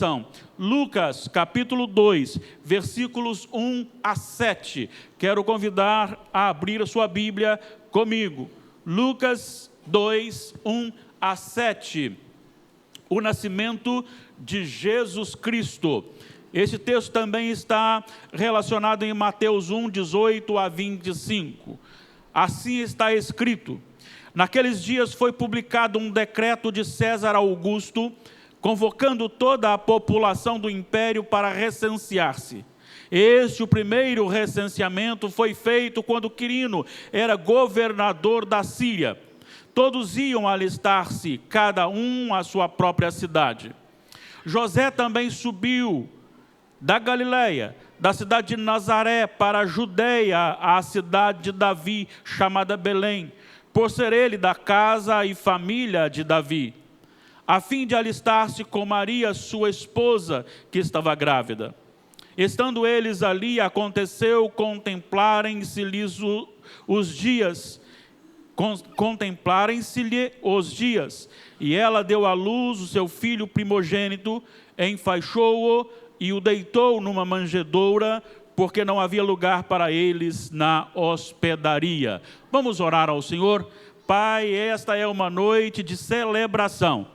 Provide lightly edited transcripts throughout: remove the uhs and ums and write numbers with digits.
celebração. Lucas, capítulo 2, versículos 1 a 7. Quero convidar a abrir a sua Bíblia comigo. Lucas 2, 1 a 7. O nascimento de Jesus Cristo. Esse texto também está relacionado em Mateus 1, 18 a 25. Assim está escrito: naqueles dias foi publicado um decreto de César Augusto, convocando toda a população do império para recensear-se. O primeiro recenseamento foi feito quando Quirino era governador da Síria. Todos iam alistar-se, cada um à sua própria cidade. José também subiu da Galileia, da cidade de Nazaré, para a Judeia, a cidade de Davi, chamada Belém, por ser ele da casa e família de Davi, a fim de alistar-se com Maria, sua esposa, que estava grávida. Estando eles ali, aconteceu contemplarem-se-lhe os dias, e ela deu à luz o seu filho primogênito, enfaixou-o e o deitou numa manjedoura, porque não havia lugar para eles na hospedaria. Vamos orar ao Senhor. Pai, esta é uma noite de celebração.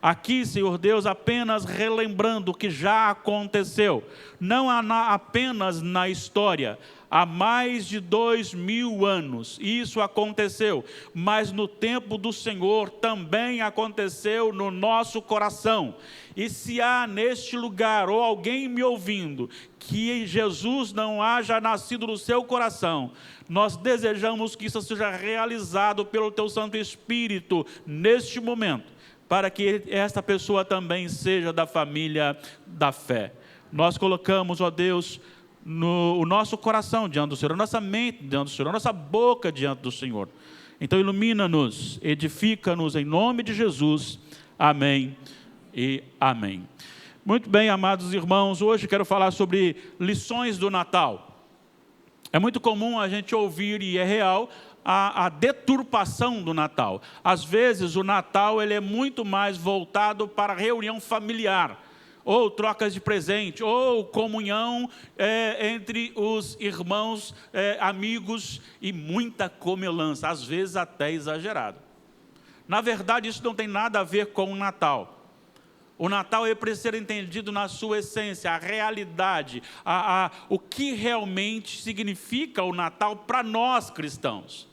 Aqui, Senhor Deus, apenas relembrando o que já aconteceu, não apenas na história. Há mais de 2000 anos isso aconteceu, mas no tempo do Senhor também aconteceu no nosso coração. E se há neste lugar, ou alguém me ouvindo, que Jesus não haja nascido no seu coração, nós desejamos que isso seja realizado pelo Teu Santo Espírito neste momento, para que esta pessoa também seja da família da fé. Nós colocamos, ó Deus, o nosso coração diante do Senhor, a nossa mente diante do Senhor, a nossa boca diante do Senhor. Então ilumina-nos, edifica-nos em nome de Jesus. Amém e amém. Muito bem, amados irmãos, hoje quero falar sobre lições do Natal. É muito comum a gente ouvir, e é real, a deturpação do Natal. Às vezes o Natal ele é muito mais voltado para a reunião familiar, ou trocas de presente, ou comunhão entre os irmãos, amigos, e muita comelança, às vezes até exagerado. Na verdade, isso não tem nada a ver com o Natal. O Natal precisa ser entendido na sua essência, a realidade, o que realmente significa o Natal para nós cristãos.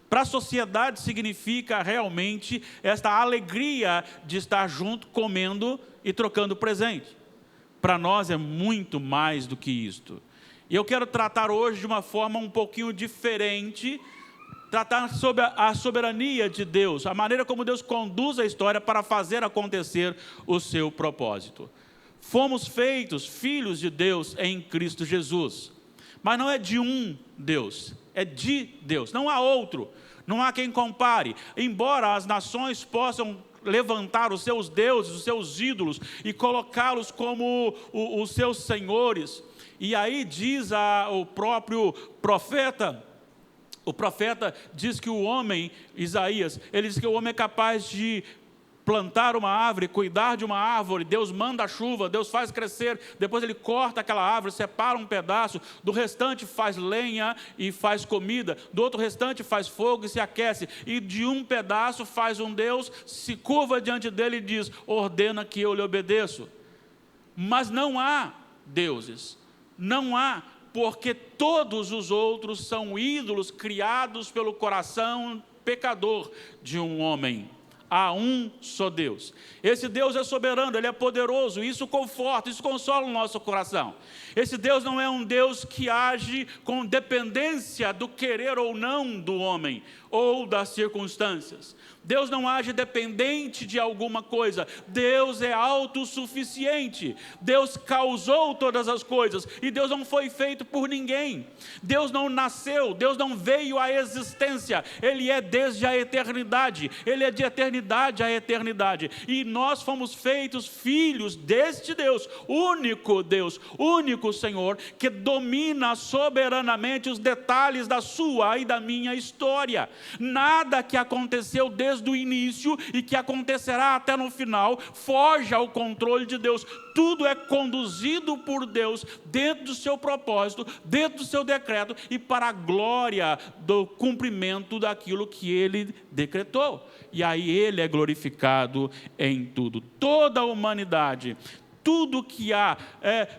Para a sociedade significa realmente esta alegria de estar junto, comendo e trocando presente. Para nós é muito mais do que isto. E eu quero tratar hoje de uma forma um pouquinho diferente, tratar sobre a soberania de Deus, a maneira como Deus conduz a história para fazer acontecer o seu propósito. Fomos feitos filhos de Deus em Cristo Jesus, mas não é de um Deus, é de Deus, não há outro, não há quem compare. Embora as nações possam levantar os seus deuses, os seus ídolos e colocá-los como os seus senhores, e aí diz o próprio profeta, o profeta diz que o homem, Isaías, ele diz que o homem é capaz de plantar uma árvore, cuidar de uma árvore, Deus manda a chuva, Deus faz crescer, depois ele corta aquela árvore, separa um pedaço, do restante faz lenha e faz comida, do outro restante faz fogo e se aquece, e de um pedaço faz um Deus, se curva diante dele e diz, ordena que eu lhe obedeço. Mas não há deuses, não há, porque todos os outros são ídolos criados pelo coração pecador de um homem. Há um só Deus. Esse Deus é soberano, Ele é poderoso, isso conforta, isso consola o nosso coração. Esse Deus não é um Deus que age com dependência do querer ou não do homem, ou das circunstâncias. Deus não age dependente de alguma coisa. Deus é autossuficiente. Deus causou todas as coisas e Deus não foi feito por ninguém. Deus não nasceu, Deus não veio à existência. Ele é desde a eternidade. Ele é de eternidade a eternidade. E nós fomos feitos filhos deste Deus, único Senhor, que domina soberanamente os detalhes da sua e da minha história. Nada que aconteceu desde o início e que acontecerá até no final foge ao controle de Deus. Tudo é conduzido por Deus dentro do seu propósito, dentro do seu decreto e para a glória do cumprimento daquilo que Ele decretou. E aí Ele é glorificado em tudo. Toda a humanidade, tudo que há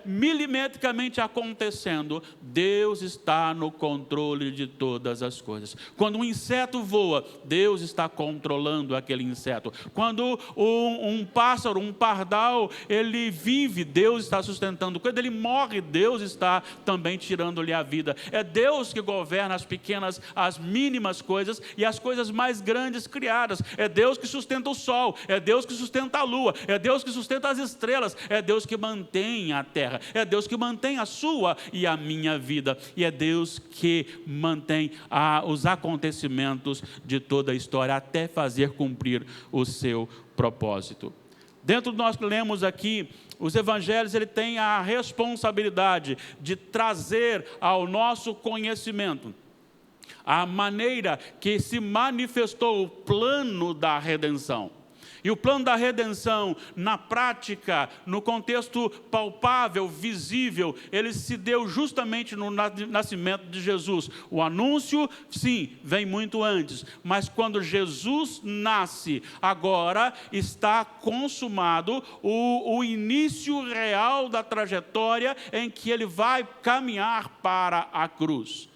milimetricamente acontecendo, Deus está no controle de todas as coisas. Quando um inseto voa, Deus está controlando aquele inseto. Quando um pássaro, um pardal, ele vive, Deus está sustentando. Quando ele morre, Deus está também tirando-lhe a vida. É Deus que governa as pequenas, as mínimas coisas e as coisas mais grandes criadas. É Deus que sustenta o sol, é Deus que sustenta a lua, é Deus que sustenta as estrelas, é Deus que mantém a terra, é Deus que mantém a sua e a minha vida, e é Deus que mantém os acontecimentos de toda a história, até fazer cumprir o seu propósito. Dentro de nós que lemos aqui, os evangelhos, ele tem a responsabilidade de trazer ao nosso conhecimento a maneira que se manifestou o plano da redenção. E o plano da redenção, na prática, no contexto palpável, visível, ele se deu justamente no nascimento de Jesus. O anúncio, sim, vem muito antes, mas quando Jesus nasce, agora está consumado o início real da trajetória em que ele vai caminhar para a cruz.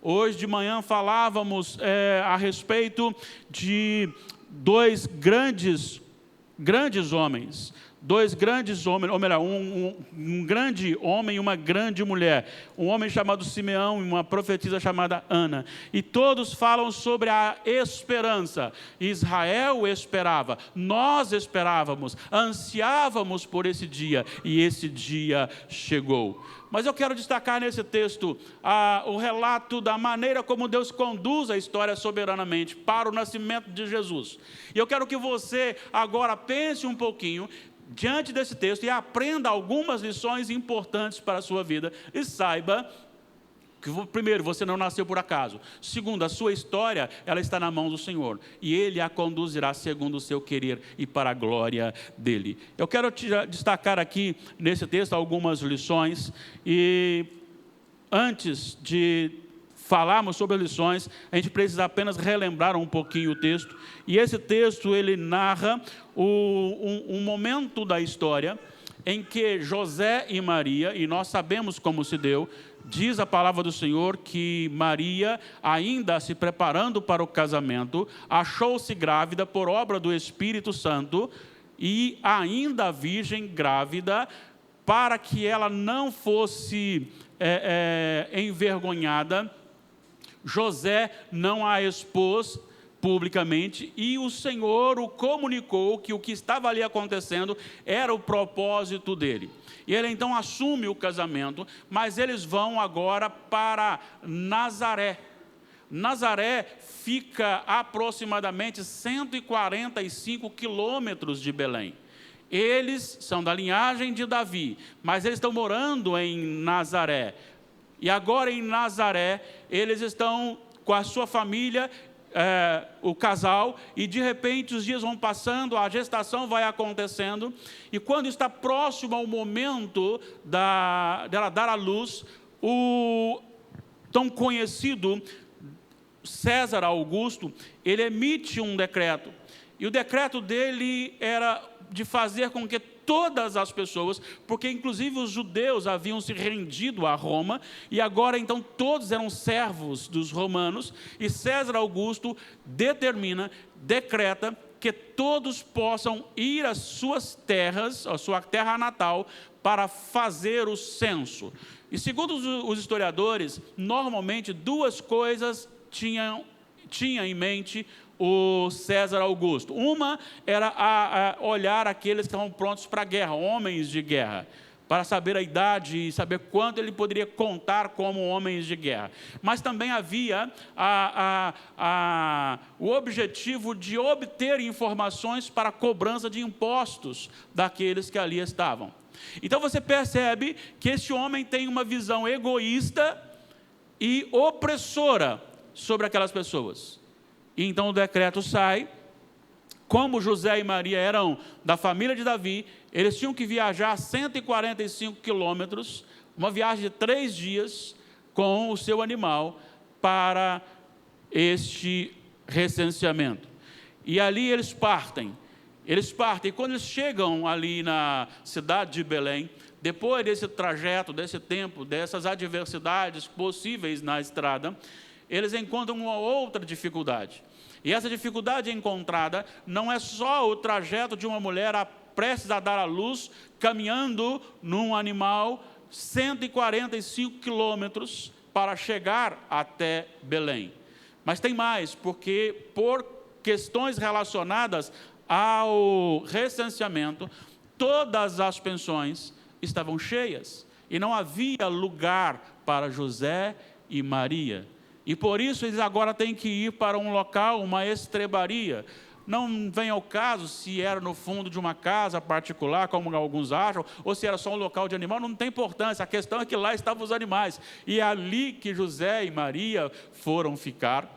Hoje de manhã falávamos a respeito de dois grandes homens, ou melhor, um grande homem e uma grande mulher, um homem chamado Simeão e uma profetisa chamada Ana, e todos falam sobre a esperança. Israel esperava, nós esperávamos, ansiávamos por esse dia, e esse dia chegou. Mas eu quero destacar nesse texto o relato da maneira como Deus conduz a história soberanamente para o nascimento de Jesus. E eu quero que você agora pense um pouquinho diante desse texto e aprenda algumas lições importantes para a sua vida e saiba que, primeiro, você não nasceu por acaso. Segundo, a sua história, ela está na mão do Senhor. E Ele a conduzirá segundo o seu querer e para a glória dEle. Eu quero destacar aqui, nesse texto, algumas lições. E antes de falarmos sobre as lições, a gente precisa apenas relembrar um pouquinho o texto. E esse texto, ele narra um momento da história em que José e Maria, e nós sabemos como se deu, diz a palavra do Senhor que Maria, ainda se preparando para o casamento, achou-se grávida por obra do Espírito Santo, e ainda virgem grávida, para que ela não fosse envergonhada, José não a expôs publicamente, e o Senhor o comunicou que o que estava ali acontecendo era o propósito dele. E ele então assume o casamento, mas eles vão agora para Nazaré. Nazaré fica aproximadamente 145 quilômetros de Belém. Eles são da linhagem de Davi, mas eles estão morando em Nazaré. E agora em Nazaré, eles estão com a sua família, o casal, e de repente os dias vão passando, a gestação vai acontecendo, e quando está próximo ao momento dela dar à luz, o tão conhecido César Augusto, ele emite um decreto, e o decreto dele era de fazer com que todas as pessoas, porque inclusive os judeus haviam se rendido a Roma, e agora então todos eram servos dos romanos, e César Augusto decreta que todos possam ir às suas terras, à sua terra natal, para fazer o censo. E segundo os historiadores, normalmente duas coisas tinha em mente o César Augusto. Uma era olhar aqueles que estavam prontos para a guerra, homens de guerra, para saber a idade e saber quanto ele poderia contar como homens de guerra. Mas também havia o objetivo de obter informações para a cobrança de impostos daqueles que ali estavam. Então você percebe que esse homem tem uma visão egoísta e opressora sobre aquelas pessoas. E então o decreto sai. Como José e Maria eram da família de Davi, eles tinham que viajar 145 quilômetros, uma viagem de 3 dias, com o seu animal, para este recenseamento. E ali eles partem. E quando eles chegam ali na cidade de Belém, depois desse trajeto, desse tempo, dessas adversidades possíveis na estrada, eles encontram uma outra dificuldade. E essa dificuldade encontrada não é só o trajeto de uma mulher prestes a dar à luz, caminhando num animal 145 quilômetros para chegar até Belém. Mas tem mais, porque por questões relacionadas ao recenseamento, todas as pensões estavam cheias e não havia lugar para José e Maria. E por isso eles agora têm que ir para um local, uma estrebaria. Não vem ao caso se era no fundo de uma casa particular, como alguns acham, ou se era só um local de animal, não tem importância. A questão é que lá estavam os animais. E é ali que José e Maria foram ficar.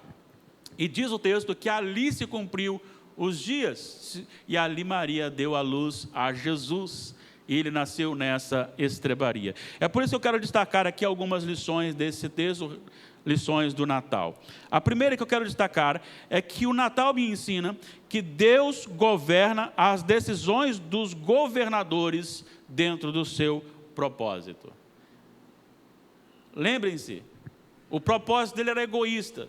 E diz o texto que ali se cumpriu os dias. E ali Maria deu à luz a Jesus. E ele nasceu nessa estrebaria. É por isso que eu quero destacar aqui algumas lições desse texto, lições do Natal. A primeira que eu quero destacar é que o Natal me ensina que Deus governa as decisões dos governadores dentro do seu propósito. Lembrem-se, o propósito dele era egoísta.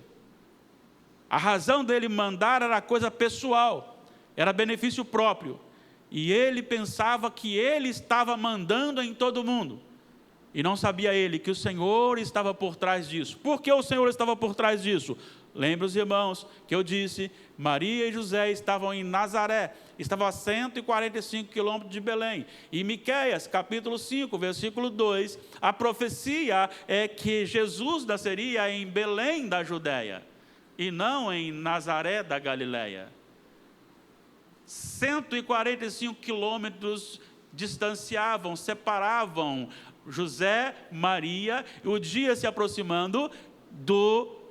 A razão dele mandar era coisa pessoal, era benefício próprio. E ele pensava que ele estava mandando em todo mundo. E não sabia ele que o Senhor estava por trás disso. Por que o Senhor estava por trás disso? Lembra os irmãos que eu disse, Maria e José estavam em Nazaré, estavam a 145 quilômetros de Belém. E Miqueias, capítulo 5, versículo 2, a profecia é que Jesus nasceria em Belém da Judéia, e não em Nazaré da Galileia. 145 quilômetros distanciavam, separavam José, Maria, e o dia se aproximando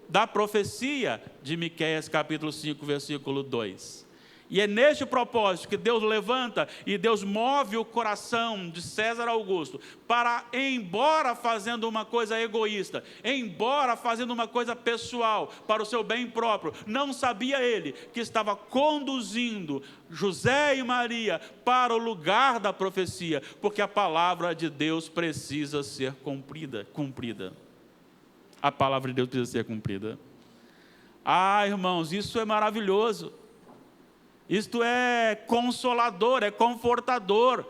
da profecia de Miqueias, capítulo 5, versículo 2. E é neste propósito que Deus levanta e Deus move o coração de César Augusto para, embora fazendo uma coisa egoísta, embora fazendo uma coisa pessoal, para o seu bem próprio, não sabia ele que estava conduzindo José e Maria para o lugar da profecia, porque a palavra de Deus precisa ser cumprida. A palavra de Deus precisa ser cumprida. Ah, irmãos, isso é maravilhoso. Isto é consolador, é confortador.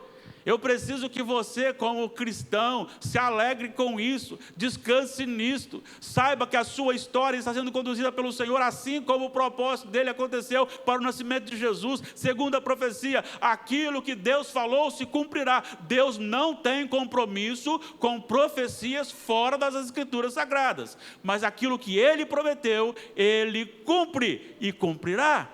Eu preciso que você, como cristão, se alegre com isso, descanse nisto, saiba que a sua história está sendo conduzida pelo Senhor, assim como o propósito dele aconteceu para o nascimento de Jesus, segundo a profecia. Aquilo que Deus falou se cumprirá. Deus não tem compromisso com profecias fora das Escrituras Sagradas, mas aquilo que ele prometeu, ele cumpre e cumprirá.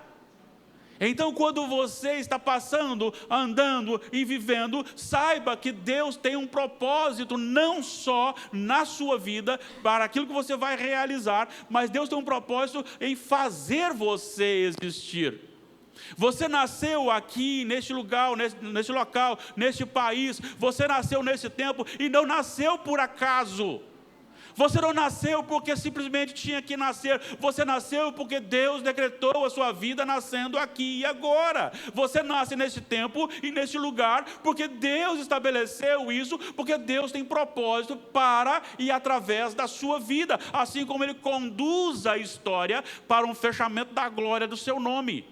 Então, quando você está passando, andando e vivendo, saiba que Deus tem um propósito, não só na sua vida, para aquilo que você vai realizar, mas Deus tem um propósito em fazer você existir. Você nasceu aqui, neste lugar, neste local, neste país, você nasceu nesse tempo e não nasceu por acaso. Você não nasceu porque simplesmente tinha que nascer. Você nasceu porque Deus decretou a sua vida nascendo aqui e agora. Você nasce nesse tempo e nesse lugar porque Deus estabeleceu isso, porque Deus tem propósito para e através da sua vida, assim como Ele conduz a história para um fechamento da glória do seu nome.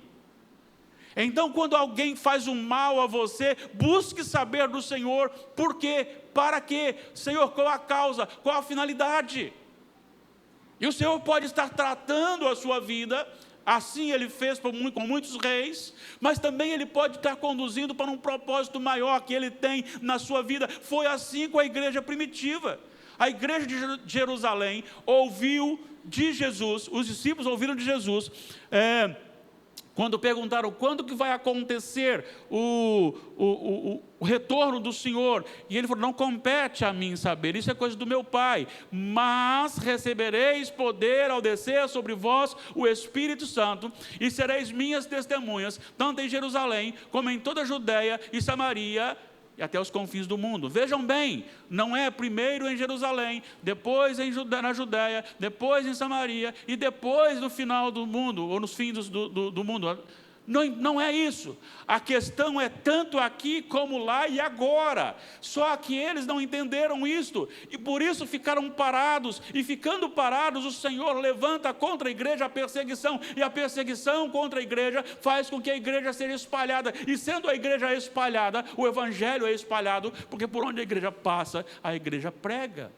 Então, quando alguém faz um mal a você, busque saber do Senhor, por quê? Para quê? Senhor, qual a causa? Qual a finalidade? E o Senhor pode estar tratando a sua vida, assim Ele fez com muitos reis, mas também Ele pode estar conduzindo para um propósito maior que Ele tem na sua vida. Foi assim com a igreja primitiva. A igreja de Jerusalém ouviu de Jesus, os discípulos ouviram de Jesus, Quando perguntaram quando que vai acontecer o retorno do Senhor, e ele falou: não compete a mim saber, isso é coisa do meu Pai, mas recebereis poder ao descer sobre vós o Espírito Santo, e sereis minhas testemunhas, tanto em Jerusalém, como em toda a Judéia e Samaria, e até os confins do mundo. Vejam bem, não é primeiro em Jerusalém, depois na Judéia, depois em Samaria, e depois no final do mundo, ou nos fins do mundo. Não é isso. A questão é tanto aqui como lá e agora. Só que eles não entenderam isto, e por isso ficaram parados, e ficando parados, o Senhor levanta contra a igreja a perseguição, e a perseguição contra a igreja faz com que a igreja seja espalhada, e sendo a igreja espalhada, o evangelho é espalhado, porque por onde a igreja passa, a igreja prega.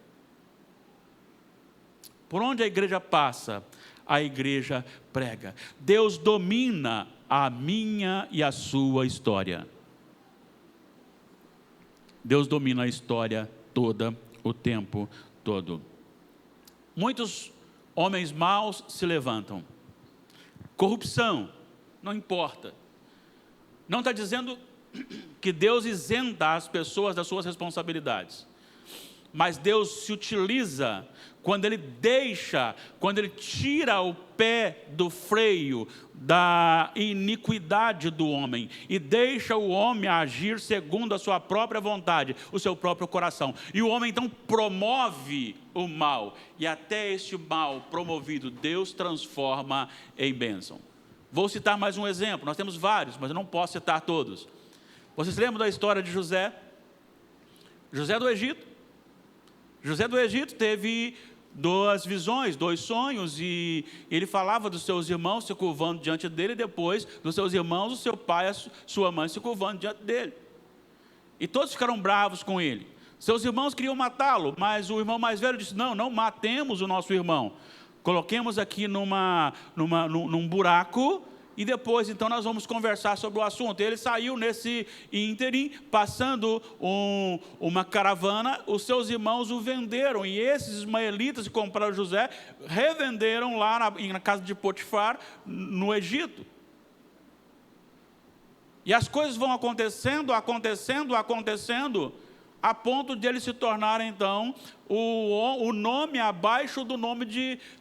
Por onde a igreja passa, a igreja prega. Deus domina a minha e a sua história. Deus domina a história toda, o tempo todo. Muitos homens maus se levantam. Corrupção, não importa. Não está dizendo que Deus isenta as pessoas das suas responsabilidades. Mas Deus se utiliza quando Ele tira o pé do freio da iniquidade do homem e deixa o homem agir segundo a sua própria vontade, o seu próprio coração. E o homem então promove o mal, e até este mal promovido, Deus transforma em bênção. Vou citar mais um exemplo, nós temos vários, mas eu não posso citar todos. Vocês lembram da história de José? José do Egito. José do Egito teve 2 visões, 2 sonhos, e ele falava dos seus irmãos se curvando diante dele, e depois dos seus irmãos, o seu pai e a sua mãe se curvando diante dele. E todos ficaram bravos com ele. Seus irmãos queriam matá-lo, mas o irmão mais velho disse: não matemos o nosso irmão. Coloquemos aqui num buraco, e depois então nós vamos conversar sobre o assunto. Ele saiu nesse ínterim, passando uma caravana, os seus irmãos o venderam, e esses ismaelitas que compraram José, revenderam lá na casa de Potifar, no Egito. E as coisas vão acontecendo, a ponto de ele se tornar então o nome abaixo do nome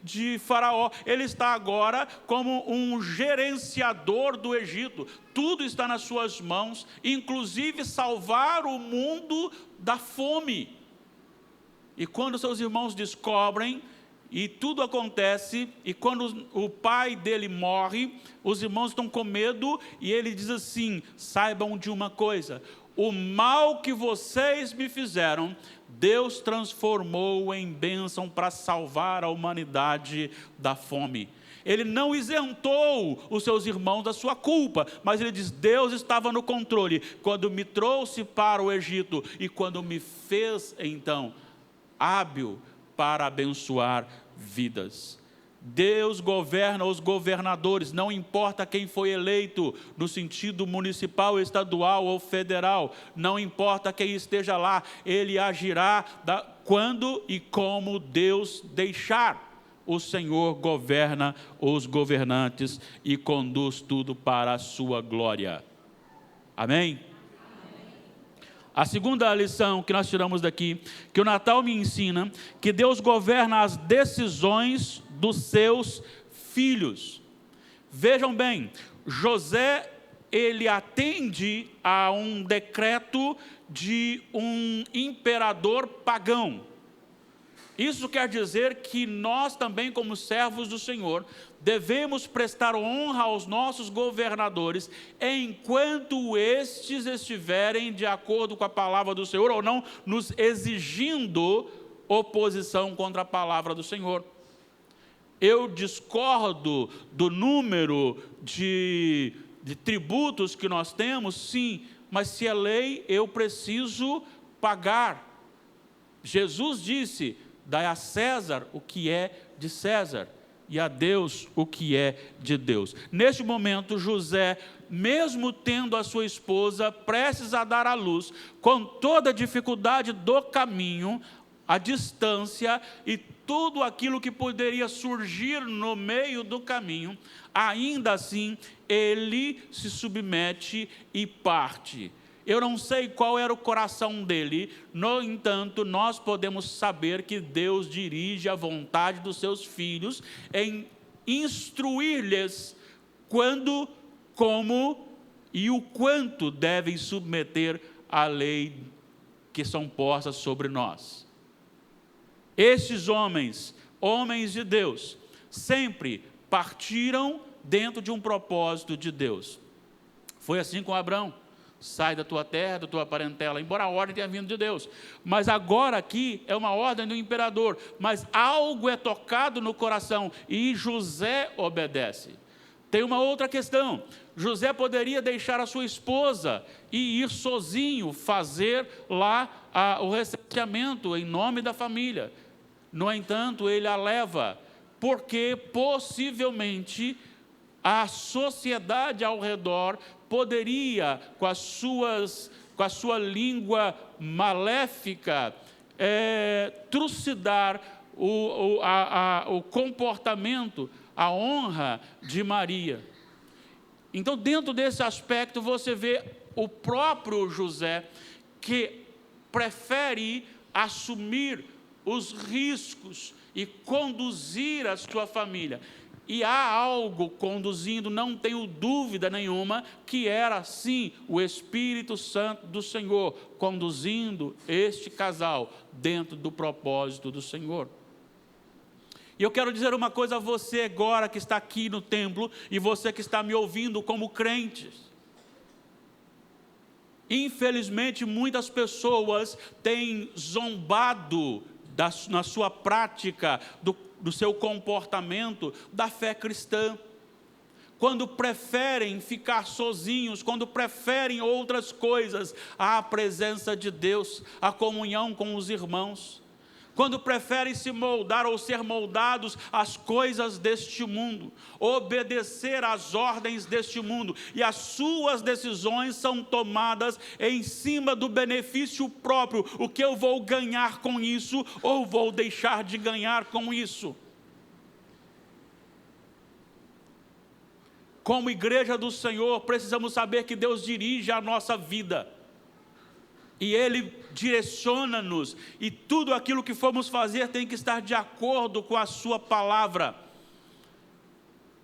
de Faraó. Ele está agora como um gerenciador do Egito. Tudo está nas suas mãos, inclusive salvar o mundo da fome. E quando seus irmãos descobrem, e tudo acontece, e quando o pai dele morre, os irmãos estão com medo, e ele diz assim: saibam de uma coisa, o mal que vocês me fizeram, Deus transformou em bênção para salvar a humanidade da fome. Ele não isentou os seus irmãos da sua culpa, mas ele diz: Deus estava no controle, quando me trouxe para o Egito, e quando me fez então hábil para abençoar vidas. Deus governa os governadores, não importa quem foi eleito, no sentido municipal, estadual ou federal, não importa quem esteja lá, Ele agirá quando e como Deus deixar. O Senhor governa os governantes e conduz tudo para a sua glória. Amém? A segunda lição que nós tiramos daqui, que o Natal me ensina, que Deus governa as decisões dos seus filhos. Vejam bem, José, ele atende a um decreto de um imperador pagão. Isso quer dizer que nós também, como servos do Senhor, devemos prestar honra aos nossos governadores, enquanto estes estiverem de acordo com a palavra do Senhor, ou não nos exigindo oposição contra a palavra do Senhor. Eu discordo do número de tributos que nós temos, sim, mas se é lei, eu preciso pagar. Jesus disse: dai a César o que é de César, e a Deus o que é de Deus. Neste momento, José, mesmo tendo a sua esposa prestes a dar à luz, com toda a dificuldade do caminho, a distância e tudo aquilo que poderia surgir no meio do caminho, ainda assim, ele se submete e parte. Eu não sei qual era o coração dele, no entanto, nós podemos saber que Deus dirige a vontade dos seus filhos em instruir-lhes quando, como e o quanto devem submeter à lei que são postas sobre nós. Esses homens de Deus, sempre partiram dentro de um propósito de Deus. Foi assim com Abraão. Sai da tua terra, da tua parentela, embora a ordem tenha vindo de Deus. Mas agora aqui é uma ordem do imperador, mas algo é tocado no coração e José obedece. Tem uma outra questão. José poderia deixar a sua esposa e ir sozinho fazer lá o recenseamento em nome da família. No entanto, ele a leva, porque possivelmente a sociedade ao redor poderia, com a sua língua maléfica, trucidar o comportamento, a honra de Maria. Então, dentro desse aspecto, você vê o próprio José, que prefere assumir os riscos e conduzir a sua família. E há algo conduzindo, não tenho dúvida nenhuma, que era sim o Espírito Santo do Senhor, conduzindo este casal dentro do propósito do Senhor. E eu quero dizer uma coisa a você agora que está aqui no templo, e você que está me ouvindo como crente. Infelizmente, muitas pessoas têm zombado na sua prática, do seu comportamento, da fé cristã, quando preferem ficar sozinhos, quando preferem outras coisas, à presença de Deus, a comunhão com os irmãos, quando preferem se moldar ou ser moldados às coisas deste mundo, obedecer às ordens deste mundo, e as suas decisões são tomadas em cima do benefício próprio, o que eu vou ganhar com isso, ou vou deixar de ganhar com isso. Como igreja do Senhor, precisamos saber que Deus dirige a nossa vida, e Ele direciona-nos, e tudo aquilo que formos fazer tem que estar de acordo com a sua palavra.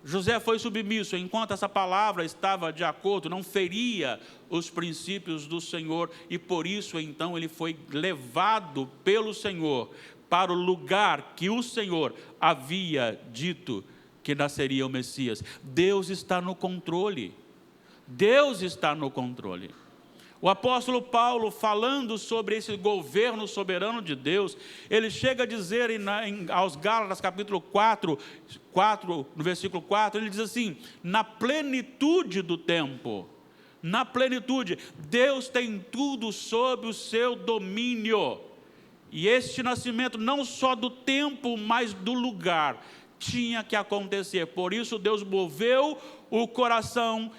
José foi submisso, enquanto essa palavra estava de acordo, não feria os princípios do Senhor, e por isso então ele foi levado pelo Senhor para o lugar que o Senhor havia dito que nasceria o Messias. Deus está no controle. Deus está no controle. O apóstolo Paulo, falando sobre esse governo soberano de Deus, ele chega a dizer aos Gálatas, capítulo 4, no versículo 4, ele diz assim: na plenitude do tempo, na plenitude, Deus tem tudo sob o seu domínio. E este nascimento, não só do tempo, mas do lugar, tinha que acontecer. Por isso Deus moveu o coração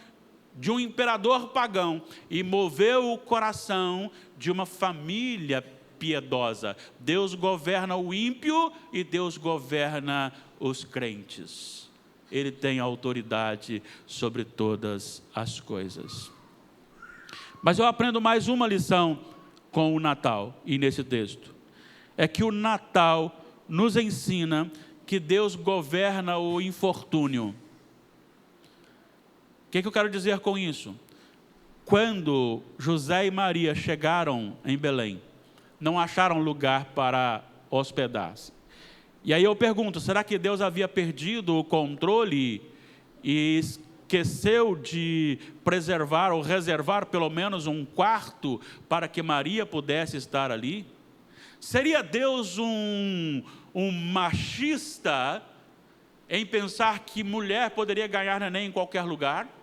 de um imperador pagão e moveu o coração de uma família piedosa. Deus governa o ímpio e Deus governa os crentes. Ele tem autoridade sobre todas as coisas. Mas eu aprendo mais uma lição com o Natal e nesse texto. É que o Natal nos ensina que Deus governa o infortúnio. O que eu quero dizer com isso? Quando José e Maria chegaram em Belém, não acharam lugar para hospedar-se. E aí eu pergunto, será que Deus havia perdido o controle e esqueceu de preservar ou reservar pelo menos um quarto para que Maria pudesse estar ali? Seria Deus um machista em pensar que mulher poderia ganhar neném em qualquer lugar?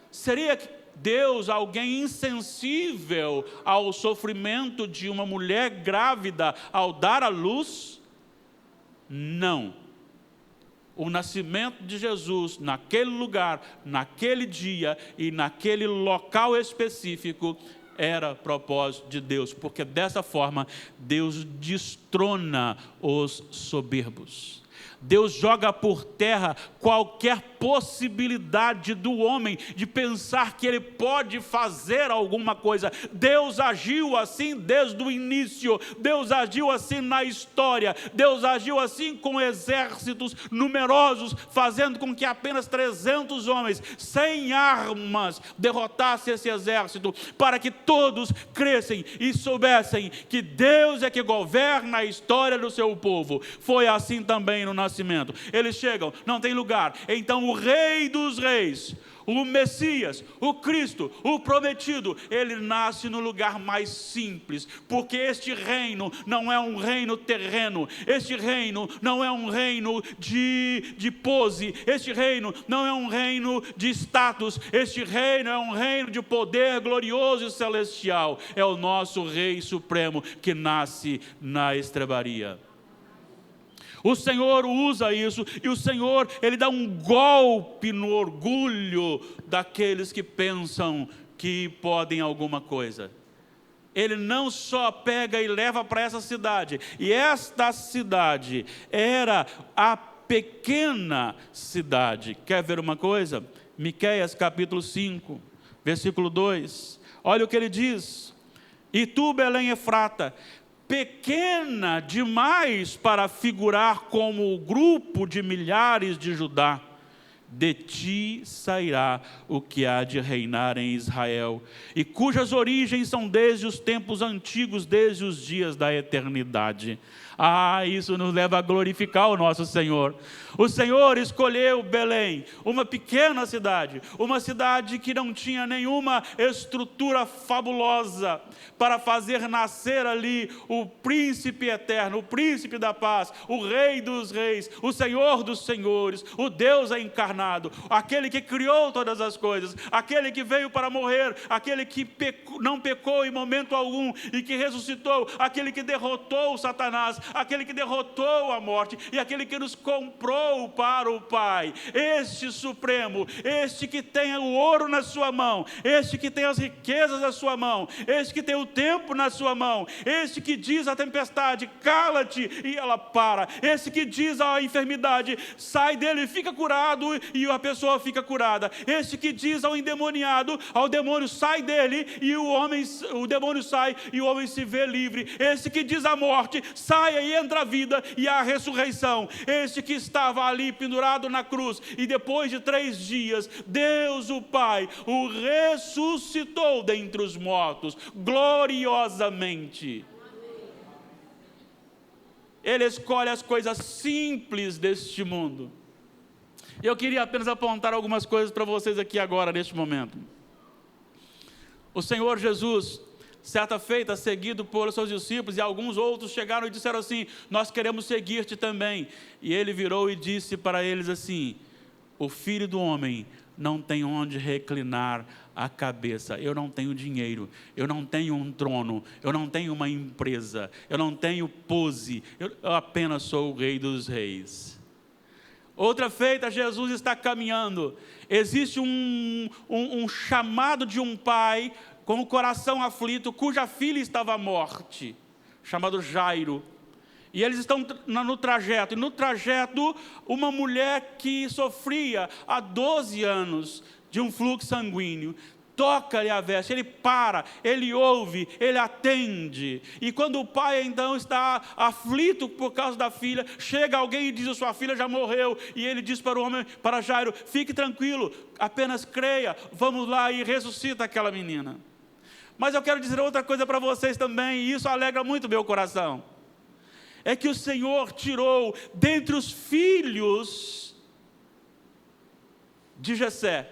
Seria Deus alguém insensível ao sofrimento de uma mulher grávida ao dar à luz? Não. O nascimento de Jesus naquele lugar, naquele dia e naquele local específico era propósito de Deus, porque dessa forma Deus destrona os soberbos. Deus joga por terra qualquer possibilidade do homem de pensar que ele pode fazer alguma coisa. Deus agiu assim desde o início, Deus agiu assim na história, Deus agiu assim com exércitos numerosos, fazendo com que apenas 300 homens, sem armas, derrotassem esse exército, para que todos crescem e soubessem que Deus é que governa a história do seu povo. Foi assim também no nascimento. Eles chegam, não tem lugar, então o Rei dos Reis, o Messias, o Cristo, o prometido, ele nasce no lugar mais simples, porque este reino não é um reino terreno, este reino não é um reino de pose, este reino não é um reino de status, este reino é um reino de poder glorioso e celestial. É o nosso Rei Supremo que nasce na estrebaria. O Senhor usa isso, e o Senhor, Ele dá um golpe no orgulho daqueles que pensam que podem alguma coisa. Ele não só pega e leva para essa cidade, e esta cidade era a pequena cidade. Quer ver uma coisa? Miqueias capítulo 5, versículo 2, olha o que ele diz: e tu, Belém Efrata, pequena demais para figurar como o grupo de milhares de Judá, de ti sairá o que há de reinar em Israel, e cujas origens são desde os tempos antigos, desde os dias da eternidade. Isso nos leva a glorificar o nosso Senhor. O Senhor escolheu Belém, uma pequena cidade, uma cidade que não tinha nenhuma estrutura fabulosa, para fazer nascer ali o príncipe eterno, o príncipe da paz, o Rei dos reis, o Senhor dos senhores, o Deus encarnado, aquele que criou todas as coisas, aquele que veio para morrer, aquele que não pecou em momento algum e que ressuscitou, aquele que derrotou Satanás, aquele que derrotou a morte e aquele que nos comprou para o Pai. Este supremo, este que tem o ouro na sua mão, este que tem as riquezas na sua mão, este que tem o tempo na sua mão, este que diz à tempestade, cala-te, e ela para, este que diz à enfermidade, sai dele e fica curado, e a pessoa fica curada, este que diz ao endemoniado, ao demônio, sai dele, e o demônio sai e o homem se vê livre, este que diz à morte, sai, e entra a vida e a ressurreição, este que estava ali pendurado na cruz, e depois de 3 dias, Deus o Pai o ressuscitou dentre os mortos, gloriosamente. Ele escolhe as coisas simples deste mundo. Eu queria apenas apontar algumas coisas para vocês aqui agora, neste momento. O Senhor Jesus, certa feita, seguido por seus discípulos, e alguns outros chegaram e disseram assim: nós queremos seguir-te também. E ele virou e disse para eles assim: o Filho do Homem não tem onde reclinar a cabeça. Eu não tenho dinheiro, eu não tenho um trono, eu não tenho uma empresa, eu não tenho pose, eu apenas sou o Rei dos Reis. Outra feita, Jesus está caminhando. Existe um chamado de um pai com o coração aflito, cuja filha estava à morte, chamado Jairo. E eles estão no trajeto, e no trajeto uma mulher que sofria há 12 anos de um fluxo sanguíneo, toca-lhe a veste, ele para, ele ouve, ele atende. E quando o pai então está aflito por causa da filha, chega alguém e diz: a sua filha já morreu, e ele diz para o homem, para Jairo: fique tranquilo, apenas creia, vamos lá, e ressuscita aquela menina. Mas eu quero dizer outra coisa para vocês também, e isso alegra muito meu coração. É que o Senhor tirou dentre os filhos de Jessé,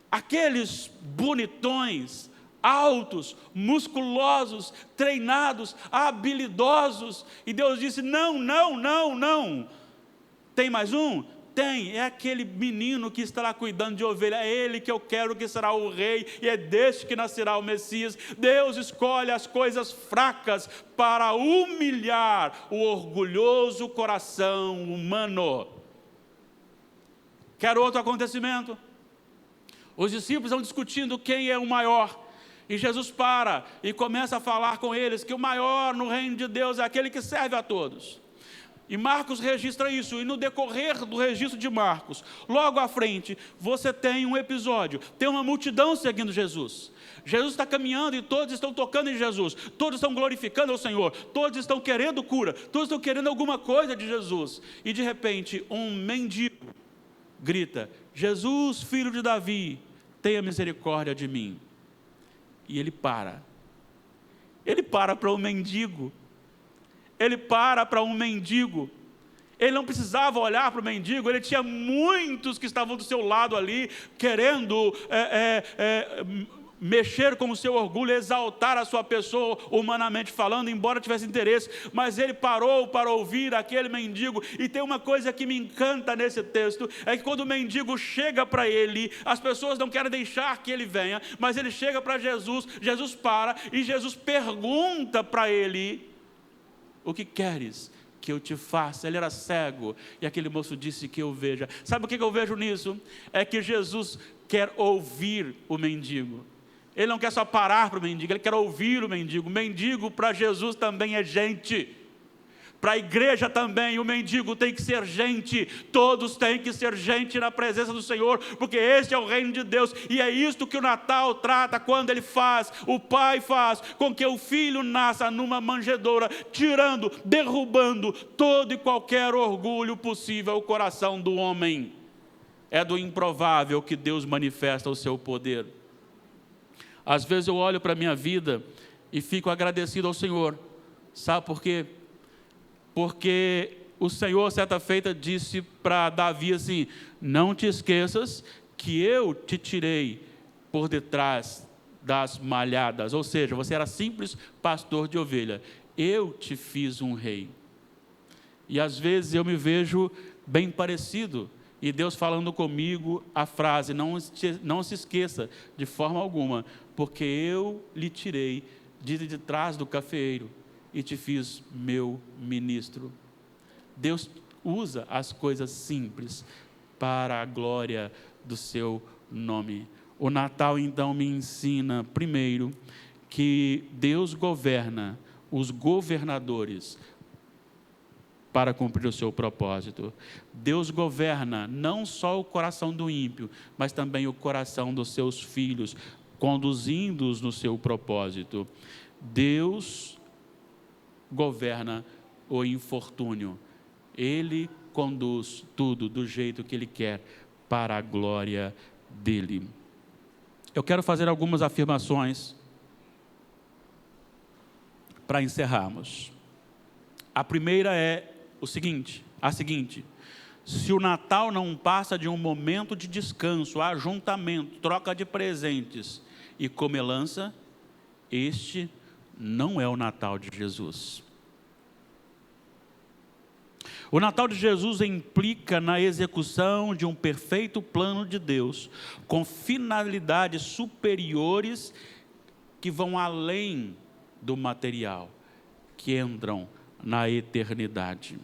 aqueles bonitões, altos, musculosos, treinados, habilidosos, e Deus disse: não, não, não, não. Tem mais um? Tem, é aquele menino que estará cuidando de ovelha, é ele que eu quero que será o rei, e é deste que nascerá o Messias. Deus escolhe as coisas fracas para humilhar o orgulhoso coração humano. Quer outro acontecimento? Os discípulos estão discutindo quem é o maior, E Jesus para e começa a falar com eles que o maior no reino de Deus é aquele que serve a todos. E Marcos registra isso, e no decorrer do registro de Marcos, logo à frente, você tem um episódio, tem uma multidão seguindo Jesus. Jesus está caminhando e todos estão tocando em Jesus, todos estão glorificando ao Senhor, todos estão querendo cura, todos estão querendo alguma coisa de Jesus. E de repente, um mendigo grita: Jesus, filho de Davi, tenha misericórdia de mim. E ele para para um mendigo. Ele para um mendigo. Ele não precisava olhar para o mendigo, ele tinha muitos que estavam do seu lado ali, querendo mexer com o seu orgulho, exaltar a sua pessoa, humanamente falando, embora tivesse interesse, mas ele parou para ouvir aquele mendigo. E tem uma coisa que me encanta nesse texto, é que quando o mendigo chega para ele, as pessoas não querem deixar que ele venha, mas ele chega para Jesus, Jesus para, e Jesus pergunta para ele: o que queres que eu te faça? Ele era cego, e aquele moço disse que eu veja. Sabe o que eu vejo nisso? É que Jesus quer ouvir o mendigo. Ele não quer só parar para o mendigo, ele quer ouvir o mendigo. O mendigo para Jesus também é gente. Para a igreja também, o mendigo tem que ser gente. Todos têm que ser gente na presença do Senhor, porque este é o reino de Deus. E é isto que o Natal trata quando ele faz, o Pai faz, com que o Filho nasça numa manjedoura, tirando, derrubando todo e qualquer orgulho possível ao coração do homem. É do improvável que Deus manifesta o seu poder. Às vezes eu olho para a minha vida e fico agradecido ao Senhor. Sabe por quê? Porque o Senhor, certa feita, disse para Davi assim: não te esqueças que eu te tirei por detrás das malhadas. Ou seja, você era simples pastor de ovelha. Eu te fiz um rei. E às vezes eu me vejo bem parecido. E Deus falando comigo a frase: não se esqueça de forma alguma, porque eu lhe tirei de trás do cafeeiro e te fiz meu ministro. Deus usa as coisas simples para a glória do seu nome. O Natal então me ensina, primeiro, que Deus governa os governadores para cumprir o seu propósito. Deus governa não só o coração do ímpio, mas também o coração dos seus filhos, conduzindo-os no seu propósito. Deus governa o infortúnio. Ele conduz tudo do jeito que Ele quer, para a glória dEle. Eu quero fazer algumas afirmações para encerrarmos. A primeira é a seguinte: se o Natal não passa de um momento de descanso, ajuntamento, troca de presentes e comelança, este não é o Natal de Jesus. O Natal de Jesus implica na execução de um perfeito plano de Deus, com finalidades superiores que vão além do material, que entram na eternidade.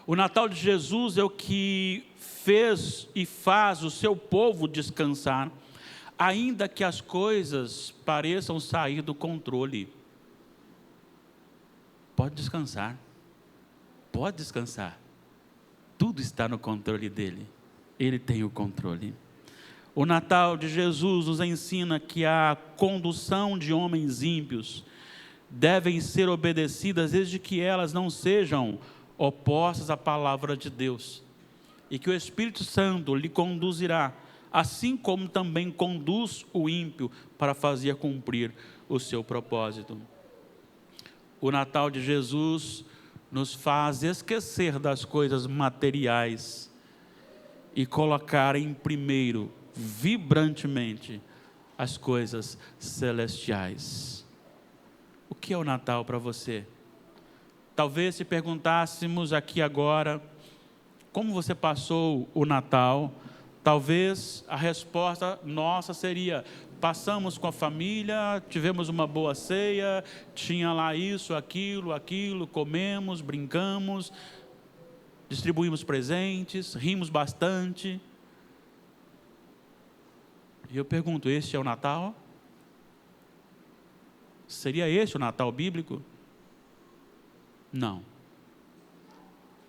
O Natal de Jesus é o que fez e faz o seu povo descansar, ainda que as coisas pareçam sair do controle. Pode descansar. Pode descansar. Tudo está no controle dele. Ele tem o controle. O Natal de Jesus nos ensina que a condução de homens ímpios devem ser obedecidas desde que elas não sejam opostas à palavra de Deus. E que o Espírito Santo lhe conduzirá, assim como também conduz o ímpio para fazer cumprir o seu propósito. O Natal de Jesus nos faz esquecer das coisas materiais e colocar em primeiro, vibrantemente, as coisas celestiais. O que é o Natal para você? Talvez se perguntássemos aqui agora, como você passou o Natal? Talvez a resposta nossa seria: passamos com a família, tivemos uma boa ceia, tinha lá isso, aquilo, comemos, brincamos, distribuímos presentes, rimos bastante. E eu pergunto: este é o Natal? Seria esse o Natal bíblico? Não.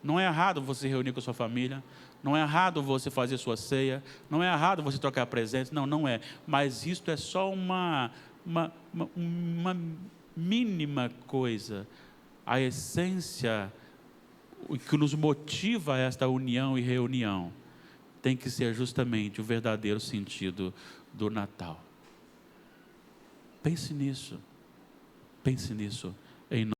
Não é errado você reunir com a sua família, não é errado você fazer sua ceia, não é errado você trocar presentes, não, não é. Mas isto é só uma mínima coisa. A essência, o que nos motiva a esta união e reunião, tem que ser justamente o verdadeiro sentido do Natal. Pense nisso em nome